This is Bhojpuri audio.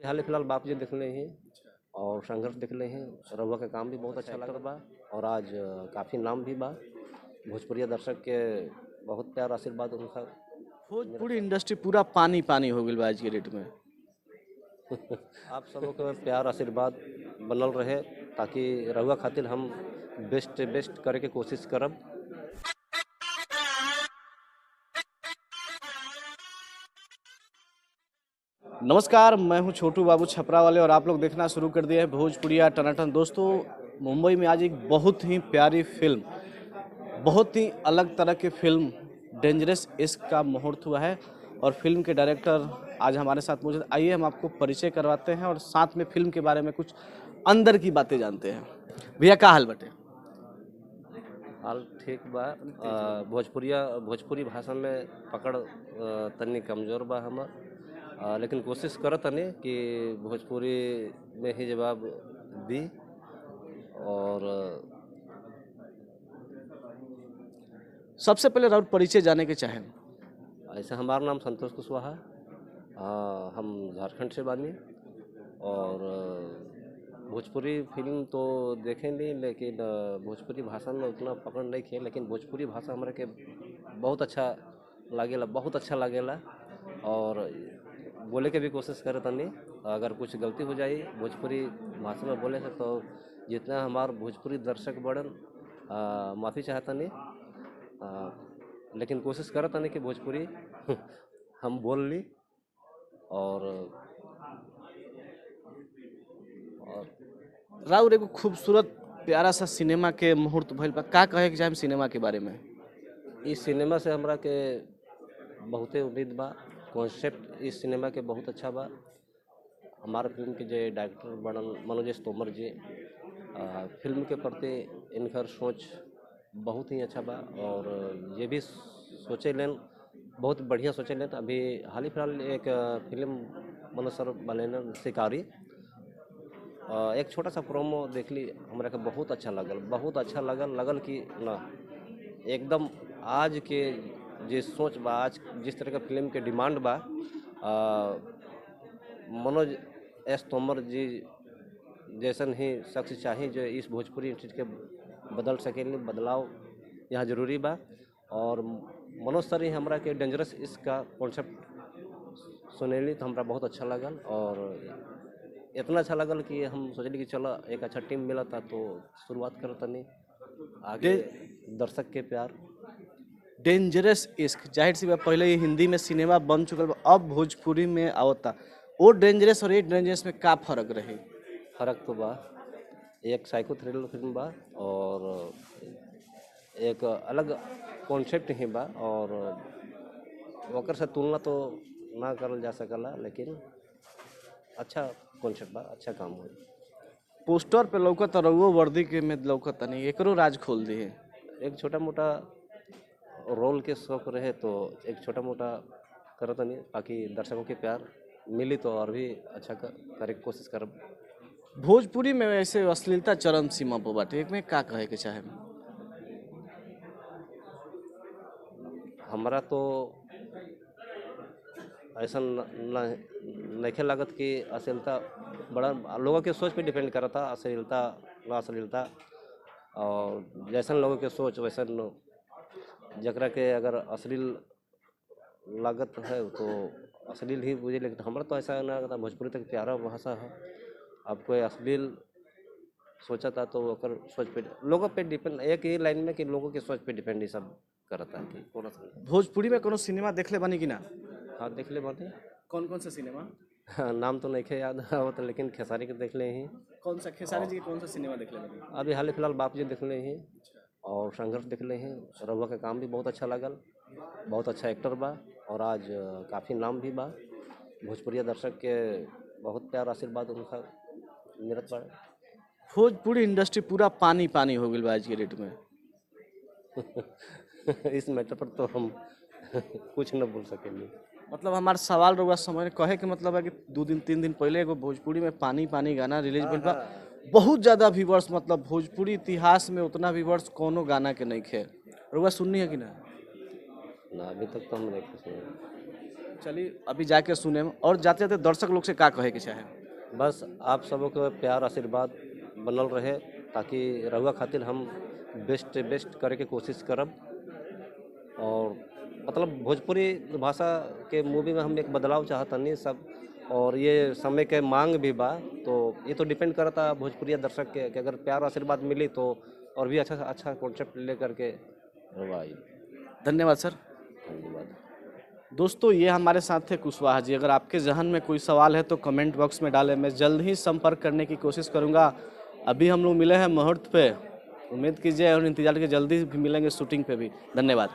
हाल ही फिलहाल बाप जी दिख रहे हैं और संघर्ष दिख रहे हैं। रउआ का काम भी बहुत अच्छा लग बा और आज काफ़ी नाम भी बा। भोजपुरिया दर्शक के बहुत प्यार आशीर्वाद उनका। भोजपुरी इंडस्ट्री पूरा पानी पानी हो गई बा आज के डेट में। आप सबों के प्यार आशीर्वाद बनल रहे ताकि रउआ खातिर हम बेस्ट बेस्ट करे के कोशिश करब। नमस्कार, मैं हूं छोटू बाबू छपरा वाले और आप लोग देखना शुरू कर दिए हैं भोजपुरिया टनाटन। दोस्तों, मुंबई में आज एक बहुत ही प्यारी फिल्म, बहुत ही अलग तरह की फिल्म डेंजरस इश्क का मुहूर्त हुआ है और फिल्म के डायरेक्टर आज हमारे साथ मौजूद। आइए हम आपको परिचय करवाते हैं और साथ में फिल्म के बारे में कुछ अंदर की बातें जानते हैं। भैया का हाल बटे? हाल ठीक बा। भोजपुरी भाषा में पकड़ तनी कमज़ोर बा हमर, लेकिन कोशिश करत तनी कि भोजपुरी में ही जवाब दी। और सबसे पहले राउत परिचय जाने के चाहें। ऐसा हमारा नाम संतोष कुशवाहा। हम झारखंड से बानी और भोजपुरी फिल्म तो देखें नहीं, लेकिन भोजपुरी भाषा में उतना पकड़ नहीं खे। लेकिन भोजपुरी भाषा हमारे के बहुत अच्छा लागेला और बोले के भी कोशिश करे तनी। अगर कुछ गलती हो जाए भोजपुरी भाषा में बोले से तो जितना हमार भोजपुरी दर्शक बड़न माफ़ी चाहतनी, लेकिन कोशिश करत तनी कि भोजपुरी हम बोल ली। और राउर एगो खूबसूरत प्यारा सा सिनेमा के मुहूर्त भइल बा, का कहे के चाहें सिनेमा के बारे में? इस सिनेमा से हमरा के बहुते उम्मीद बा। कॉन्सेप्ट इस सिनेमा के बहुत अच्छा बा। हमारे फिल्म के जो डायरेक्टर बनल मनोज तोमर जी, फिल्म के प्रति इनकर सोच बहुत ही अच्छा बा और ये भी सोचे लेन बहुत बढ़िया सोचे लेन। अभी हाल ही फिलहाल एक फिल्म मनोज सर बनेन शिकारी, एक छोटा सा प्रोमो देख ली, हमरा के बहुत अच्छा लगल कि ना एकदम आज के जिस सोच बा, आज जिस तरह का फिल्म के डिमांड बा, मनोज एस तोमर जी जैसन ही शख्स चाहिए जो इस भोजपुरी इंडस्ट्री के बदल सकेली। बदलाव यहाँ जरूरी बा और मनोज सर ही हमरा के डेंजरस इसका कॉन्सेप्ट सुनेली तो हमरा बहुत अच्छा लगल और इतना अच्छा लगल कि हम सोचली कि चलो एक अच्छा टीम मिला था तो शुरुआत करो तनी आगे दर्शक के प्यार। डेंजरस इश्क जाहिर सी बात, पहले ये हिंदी में सिनेमा बन चुकल बा, अब भोजपुरी में आवता। वो डेंजरस और ये डेंजरस में का फर्क रही? फर्क तो बा, एक साइको थ्रिलर फिल्म बा और एक अलग कॉन्सेप्ट ही बा और ओकर से तुलना तो ना करल जा सकला, लेकिन अच्छा कॉन्सेप्ट बा, अच्छा काम हो। पोस्टर पे लौकत रहुओ वर्दी के में लौकत नहीं, एकरो राज खोल दी है। एक छोटा मोटा रोल के शौक रहे तो एक छोटा मोटा करत नहीं, ताकि दर्शकों के प्यार मिली तो और भी अच्छा करे के कोशिश करब। भोजपुरी में वैसे अश्लीलता चरम सीमा पर बाटे, एक में का कहे के चाहे? हमारा तो ऐसा नहीं लागत कि अश्लीलता बड़ा लोगों के सोच पे डिपेंड करता, अश्लीलता ना अश्लीलता, और जैसन लोगों के सोच वैसन जकरा के अगर अश्लील लागत है तो अश्लील ही बुझे। लेकिन हमारा तो ऐसा ना लगता, भोजपुरी तक प्यारा भाषा है। अब कोई अश्लील सोचा था तो ओकर सोच पे लोगों पे डिपेंड, एक ही लाइन में कि लोगों के सोच पे डिपेंड ये सब करता है कि कौन अश्लील। भोजपुरी में कोनो सिनेमा देखले बनी कि ना? हाँ देख ले बातें। कौन कौन सा सिनेमा? हाँ, नाम तो नहीं याद आवत, लेकिन खेसारी के देख ले ही। कौन सा खेसारी जी के कौन सा सिनेमा देखले बनी? अभी हाल ही फिलहाल बाप जी देख ले ही और संघर्ष देख ले ही। रउआ का काम भी बहुत अच्छा लगल, बहुत अच्छा एक्टर बा और आज काफ़ी नाम भी बा। भोजपुरिया दर्शक के बहुत प्यार आशीर्वाद उनका मिलत बा। भोजपुरी इंडस्ट्री पूरा पानी पानी हो गई बा आज के डेट में। इस मैटर पर तो हम कुछ न बोल सकेंगे। मतलब हमारा सवाल रहुआ समझ कहे के मतलब है कि 2 दिन 3 दिन पहले एगो भोजपुरी में पानी पानी गाना रिलीज भइल बा, बहुत ज़्यादा व्यूवर्स, मतलब भोजपुरी इतिहास में उतना व्यूवर्स कोनो गाना के नहीं खे। रहुआ सुननी है कि ना? ना अभी तक तो हम नहीं सुने। चलिए अभी जाके सुने और जाते जाते दर्शक लोग से का कहे के चाहे। बस आप सबों के प्यार आशीर्वाद बनल रहे ताकि रहुआ खातिर हम बेस्ट करे के कोशिश करब। और मतलब भोजपुरी भाषा के मूवी में हम एक बदलाव चाहतनी सब, और ये समय के मांग भी बा। तो ये तो डिपेंड करता भोजपुरी दर्शक के कि अगर प्यार आशीर्वाद मिली तो और भी अच्छा कॉन्सेप्ट ले करके रहुआ आई। धन्यवाद सर। धन्यवाद। दोस्तों ये हमारे साथ थे कुशवाहा जी। अगर आपके जहन में कोई सवाल है तो कमेंट बॉक्स में डालें, मैं जल्द ही संपर्क करने की कोशिश करूंगा। अभी हम लोग मिले हैं मुहूर्त पे, उम्मीद कीजिए और इंतजार कीजिए जल्दी भी मिलेंगे शूटिंग पे भी। धन्यवाद।